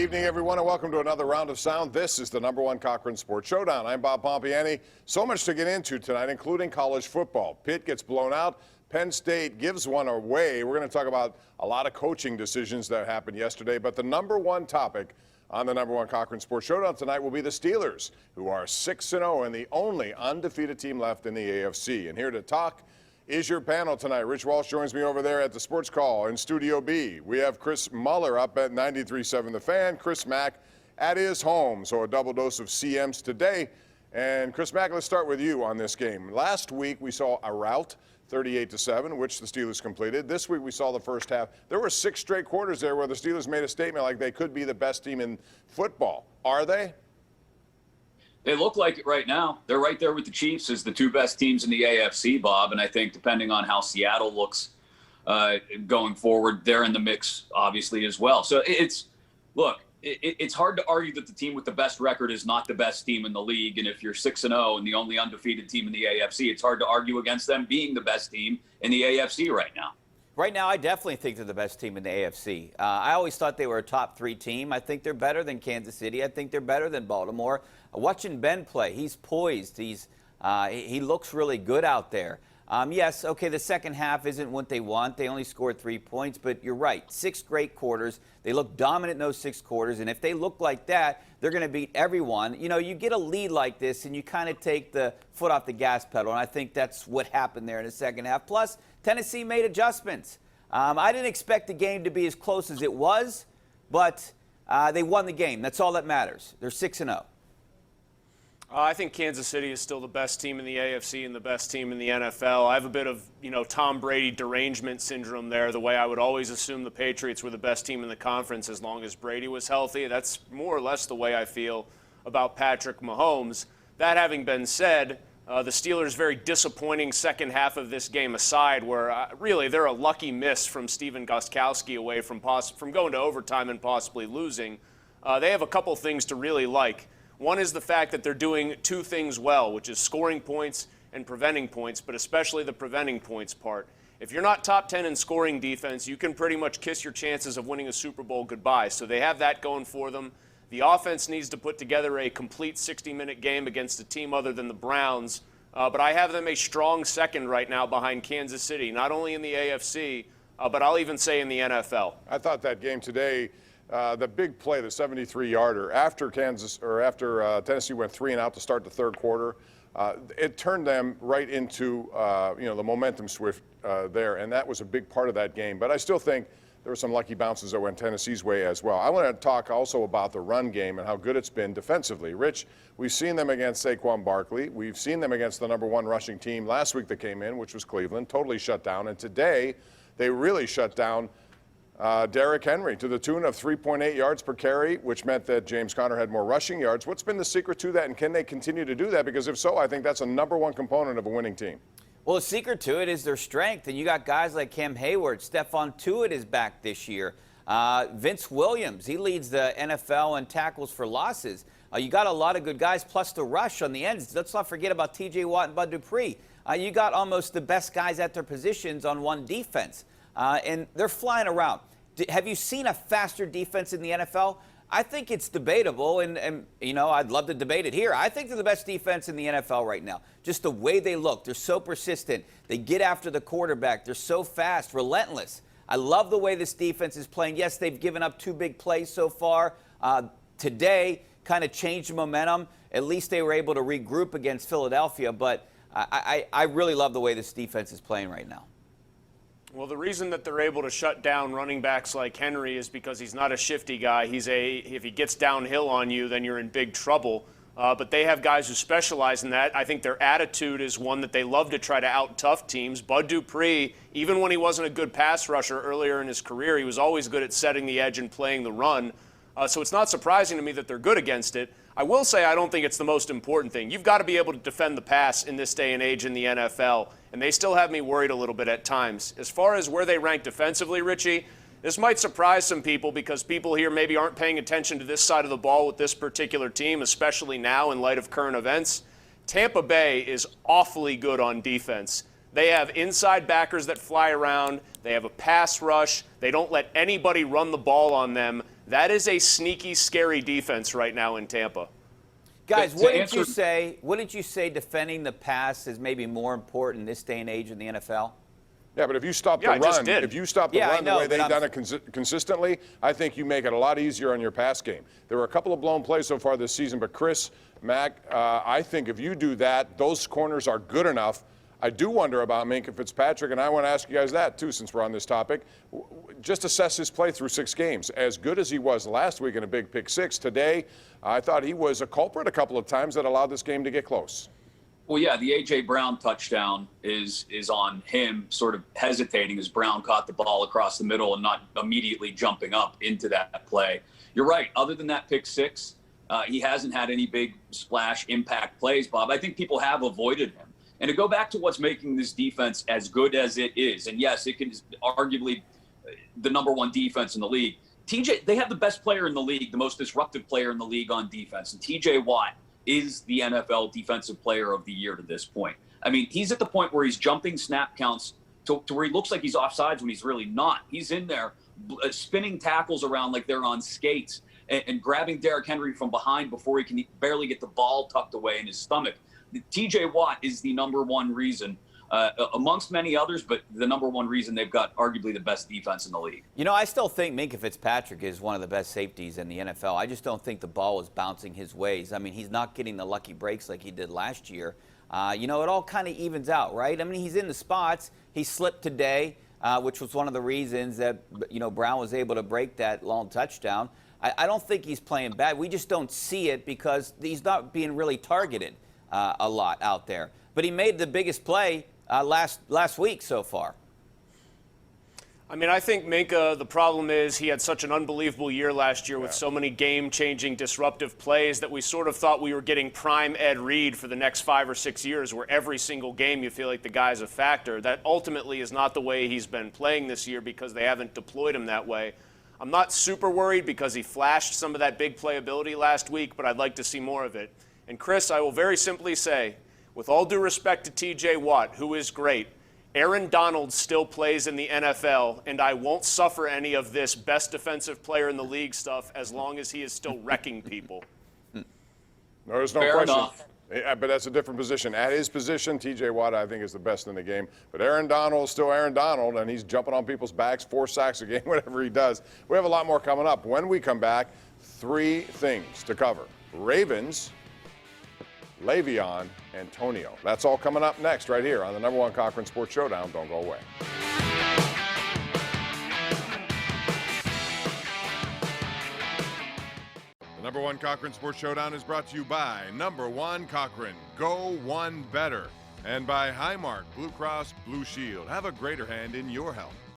evening, everyone, and welcome to another round of sound. This is the #1 Cochran Sports Showdown. I'm Bob Pompeani. So much to get into tonight, including college football. Pitt gets blown out. Penn State gives one away. We're going to talk about a lot of coaching decisions that happened yesterday, but the #1 topic on the #1 Cochran Sports Showdown tonight will be the Steelers, who are 6-0 and the only undefeated team left in the AFC. And here to talk is your panel tonight. Rich Walsh joins me over there at the Sports Call in Studio B. We have Chris Mueller up at 93.7 The Fan, Chris Mack at his home. So a double dose of CMs today. And Chris Mack, let's start with you on this game. Last week we saw a rout, 38-7, which the Steelers completed. This week we saw the first half. There were 6 straight quarters there where the Steelers made a statement like they could be the best team in football. Are they? They look like it right now. They're right there with the Chiefs as the 2 best teams in the AFC, Bob. And I think depending on how Seattle looks going forward, they're in the mix, obviously, as well. So it's hard to argue that the team with the best record is not the best team in the league. And if you're 6-0 and the only undefeated team in the AFC, it's hard to argue against them being the best team in the AFC right now. Right now, I definitely think they're the best team in the AFC. I always thought they were a top 3 team. I think they're better than Kansas City. I think they're better than Baltimore. Watching Ben play, he's poised. He looks really good out there. Yes, okay, the second half isn't what they want. They only scored 3 points, but you're right. 6 great quarters. They look dominant in those 6 quarters, and if they look like that, they're going to beat everyone. You know, you get a lead like this, and you kind of take the foot off the gas pedal, and I think that's what happened there in the second half. Plus, Tennessee made adjustments. I didn't expect the game to be as close as it was, but they won the game. That's all that matters. They're 6-0. I think Kansas City is still the best team in the AFC and the best team in the NFL. I have a bit of, Tom Brady derangement syndrome there, the way I would always assume the Patriots were the best team in the conference as long as Brady was healthy. That's more or less the way I feel about Patrick Mahomes. That having been said, the Steelers' very disappointing second half of this game aside, where really they're a lucky miss from Stephen Gostkowski away from going to overtime and possibly losing. They have a couple things to really like. One is the fact that they're doing 2 things well, which is scoring points and preventing points, but especially the preventing points part. If you're not top 10 in scoring defense, you can pretty much kiss your chances of winning a Super Bowl goodbye. So they have that going for them. The offense needs to put together a complete 60-minute game against a team other than the Browns, but I have them a strong second right now behind Kansas City, not only in the AFC, but I'll even say in the NFL. I thought that game today, the big play, the 73-yarder, after Tennessee went 3 and out to start the third quarter, it turned them right into the momentum swift there, and that was a big part of that game. But I still think there were some lucky bounces that went Tennessee's way as well. I want to talk also about the run game and how good it's been defensively. Rich, we've seen them against Saquon Barkley. We've seen them against the #1 rushing team last week that came in, which was Cleveland, totally shut down. And today, they really shut down Derrick Henry to the tune of 3.8 yards per carry, which meant that James Conner had more rushing yards. What's been the secret to that, and can they continue to do that? Because if so, I think that's a #1 component of a winning team. Well, the secret to it is their strength, and you got guys like Cam Hayward. Stephon Tuitt is back this year. Vince Williams, he leads the NFL in tackles for losses. You got a lot of good guys, plus the rush on the ends. Let's not forget about T.J. Watt and Bud Dupree. You got almost the best guys at their positions on one defense, and they're flying around. Have you seen a faster defense in the NFL? I think it's debatable, and I'd love to debate it here. I think they're the best defense in the NFL right now. Just the way they look. They're so persistent. They get after the quarterback. They're so fast, relentless. I love the way this defense is playing. Yes, they've given up 2 big plays so far. Today kind of changed the momentum. At least they were able to regroup against Philadelphia, but I really love the way this defense is playing right now. Well, the reason that they're able to shut down running backs like Henry is because he's not a shifty guy. If he gets downhill on you, then you're in big trouble. But they have guys who specialize in that. I think their attitude is one that they love to try to out-tough teams. Bud Dupree, even when he wasn't a good pass rusher earlier in his career, he was always good at setting the edge and playing the run. So it's not surprising to me that they're good against it. I will say I don't think it's the most important thing. You've got to be able to defend the pass in this day and age in the NFL, and they still have me worried a little bit at times. As far as where they rank defensively, Richie, this might surprise some people because people here maybe aren't paying attention to this side of the ball with this particular team, especially now in light of current events. Tampa Bay is awfully good on defense. They have inside backers that fly around. They have a pass rush. They don't let anybody run the ball on them. That is a sneaky, scary defense right now in Tampa. Guys, To wouldn't you answer- say defending the pass is maybe more important in this day and age in the NFL? Yeah, but if you stop the Yeah, I just run, did. if you stop the Yeah, I run the know, way but they've I'm- done it consistently, I think you make it a lot easier on your pass game. There were a couple of blown plays so far this season, but Chris, Mack, I think if you do that, those corners are good enough. I do wonder about Minkah Fitzpatrick, and I want to ask you guys that too, since we're on this topic. Just assess his play through 6 games. As good as he was last week in a big pick 6, today I thought he was a culprit a couple of times that allowed this game to get close. Well, yeah, the A.J. Brown touchdown is on him sort of hesitating as Brown caught the ball across the middle and not immediately jumping up into that play. You're right. Other than that pick 6, he hasn't had any big splash impact plays, Bob. I think people have avoided him. And to go back to what's making this defense as good as it is, and yes, it can arguably the number 1 defense in the league. They have the best player in the league, the most disruptive player in the league on defense, and T.J. Watt is the NFL Defensive Player of the Year to this point. I mean, he's at the point where he's jumping snap counts to where he looks like he's offsides when he's really not. He's in there spinning tackles around like they're on skates and grabbing Derrick Henry from behind before he can barely get the ball tucked away in his stomach. T.J. Watt is the number 1 reason, amongst many others, but the number 1 reason they've got arguably the best defense in the league. You know, I still think Minkah Fitzpatrick is one of the best safeties in the NFL. I just don't think the ball is bouncing his ways. I mean, he's not getting the lucky breaks like he did last year. You know, it all kind of evens out, right? I mean, he's in the spots. He slipped today, which was one of the reasons that, you know, Brown was able to break that long touchdown. I don't think he's playing bad. We just don't see it because he's not being really targeted a lot out there. But he made the biggest play last week so far. I mean, I think Minkah, the problem is he had such an unbelievable year last year with so many game-changing, disruptive plays that we sort of thought we were getting prime Ed Reed for the next 5 or 6 years, where every single game you feel like the guy's a factor. That ultimately is not the way he's been playing this year because they haven't deployed him that way. I'm not super worried because he flashed some of that big playability last week, but I'd like to see more of it. And Chris, I will very simply say, with all due respect to T.J. Watt, who is great, Aaron Donald still plays in the NFL, and I won't suffer any of this best defensive player in the league stuff as long as he is still wrecking people. There's no Fair question. enough. Yeah, but that's a different position. At his position, T.J. Watt, I think, is the best in the game. But Aaron Donald is still Aaron Donald, and he's jumping on people's backs, 4 sacks a game, whatever he does. We have a lot more coming up. When we come back, 3 things to cover. Ravens, Le'Veon, Antonio. That's all coming up next right here on the number 1 Cochran Sports Showdown. Don't go away. The number 1 Cochran Sports Showdown is brought to you by number 1 Cochran. Go one better. And by Highmark Blue Cross Blue Shield. Have a greater hand in your health.